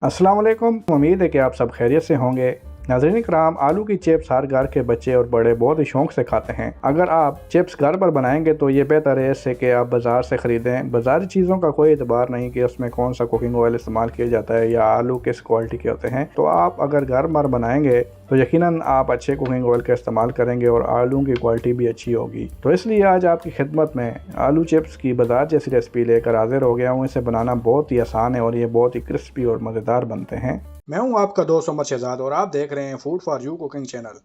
अस्सलाम वालेकुम। उम्मीद है कि आप सब खैरियत से होंगे। नाज़रीन कराम, आलू की चिप्स हर घर के बच्चे और बड़े बहुत ही शौक से खाते हैं। अगर आप चिप्स घर पर बनाएंगे तो ये बेहतर है इससे कि आप बाज़ार से ख़रीदें। बाज़ारी चीज़ों का कोई एतबार नहीं कि उसमें कौन सा कुकिंग ऑयल इस्तेमाल किया जाता है या आलू किस क्वालिटी के होते हैं। तो आप अगर घर पर बनाएंगे तो यकीनन आप अच्छे कुकिंग ऑयल का इस्तेमाल करेंगे और आलू की क्वालिटी भी अच्छी होगी। तो इसलिए आज आपकी खिदमत में आलू चिप्स की बाज़ार जैसी रेसिपी लेकर हाजिर हो गया हूँ। इसे बनाना बहुत ही आसान है और ये बहुत ही क्रिस्पी और मज़ेदार बनते हैं। मैं हूं आपका दोस्त उमर शहजाद और आप देख रहे हैं food for you cooking channel.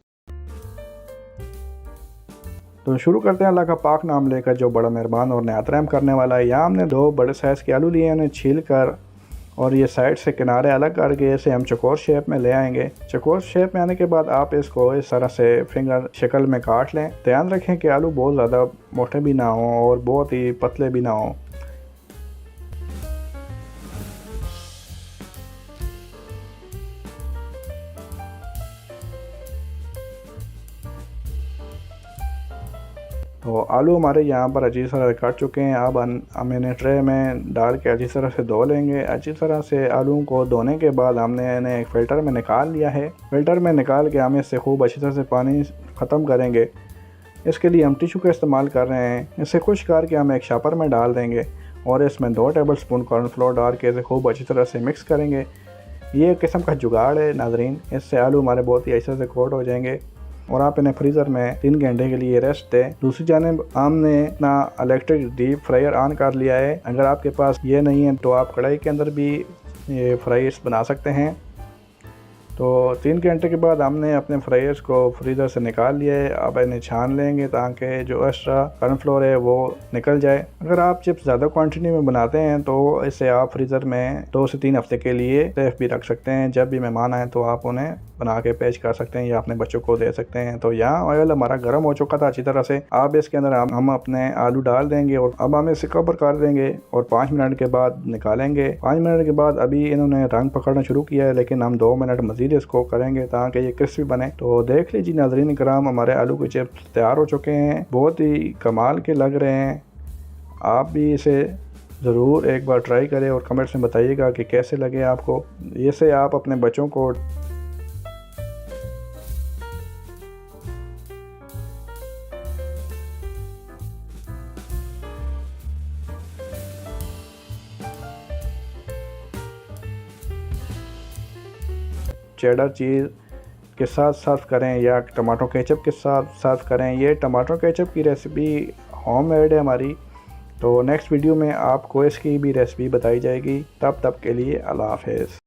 तो शुरू करते हैं अल्लाह का पाक नाम लेकर जो बड़ा मेहरबान और नहायत रहम करने वाला है। यहाँ हमने 2 बड़े साइज़ के आलू लिए हैं, उन्हें छील कर और ये साइड से किनारे अलग करके इसे हम चकोर शेप में ले आएंगे। चकोर शेप में आने के बाद आप इसको इस तरह से फिंगर शक्ल में काट लें। ध्यान रखें कि आलू बहुत ज़्यादा मोटे भी ना हों और बहुत ही पतले भी ना हों। तो आलू हमारे यहाँ पर अच्छी तरह कट चुके हैं। अब हम इन्हें ट्रे में डाल के अच्छी तरह से धो लेंगे। अच्छी तरह से आलू को धोने के बाद हमने इन्हें एक फ़िल्टर में निकाल लिया है। फ़िल्टर में निकाल के हम इससे खूब अच्छी तरह से पानी ख़त्म करेंगे। इसके लिए हम टिशू का इस्तेमाल कर रहे हैं। इसे खुश करके हम एक शापर में डाल देंगे और इसमें 2 टेबलस्पून कॉर्नफ्लोर डाल के इसे खूब अच्छी तरह से मिक्स करेंगे। ये एक किस्म का जुगाड़ है नाजरीन, इससे आलू हमारे बहुत ही अच्छी तरह से कोट हो जाएंगे और आप इन्हें फ्रीज़र में 3 घंटे के लिए रेस्ट दें। दूसरी जानिब हमने अपना इलेक्ट्रिक डीप फ्रायर ऑन कर लिया है। अगर आपके पास ये नहीं है तो आप कढ़ाई के अंदर भी ये फ्राइज बना सकते हैं। तो 3 घंटे के बाद हमने अपने फ्राइज को फ्रीज़र से निकाल लिया है। अब इन्हें छान लेंगे ताकि जो एक्स्ट्रा कॉर्नफ्लोर है वो निकल जाए। अगर आप चिप्स ज़्यादा क्वांटिटी में बनाते हैं तो इसे आप फ्रीज़र में 2 से 3 हफ्ते के लिए सेफ भी रख सकते हैं। जब भी मेहमान आए तो आप उन्हें बना के पेश कर सकते हैं या अपने बच्चों को दे सकते हैं। तो यहाँ ऑयल हमारा गर्म हो चुका था अच्छी तरह से। अब इसके अंदर हम अपने आलू डाल देंगे और अब हम इसे कवर कर देंगे और 5 मिनट के बाद निकालेंगे। 5 मिनट के बाद अभी इन्होंने रंग पकड़ना शुरू किया है, लेकिन हम 2 मिनट मजीद इसको करेंगे ताकि ये क्रिस्पी बने। तो देख लीजिए नाज़रीन कराम, हमारे आलू के चिप्स तैयार हो चुके हैं। बहुत ही कमाल के लग रहे हैं। आप भी इसे ज़रूर एक बार ट्राई करें और कमेंट्स में बताइएगा कि कैसे लगे आपको। इसे आप अपने बच्चों को चेडर चीज़ के साथ सर्व करें या टमाटो केचप के साथ सर्व करें। ये टमाटो केचप की रेसिपी होममेड है हमारी। तो नेक्स्ट वीडियो में आपको इसकी भी रेसिपी बताई जाएगी। तब के लिए अल्लाह हाफ़िज़।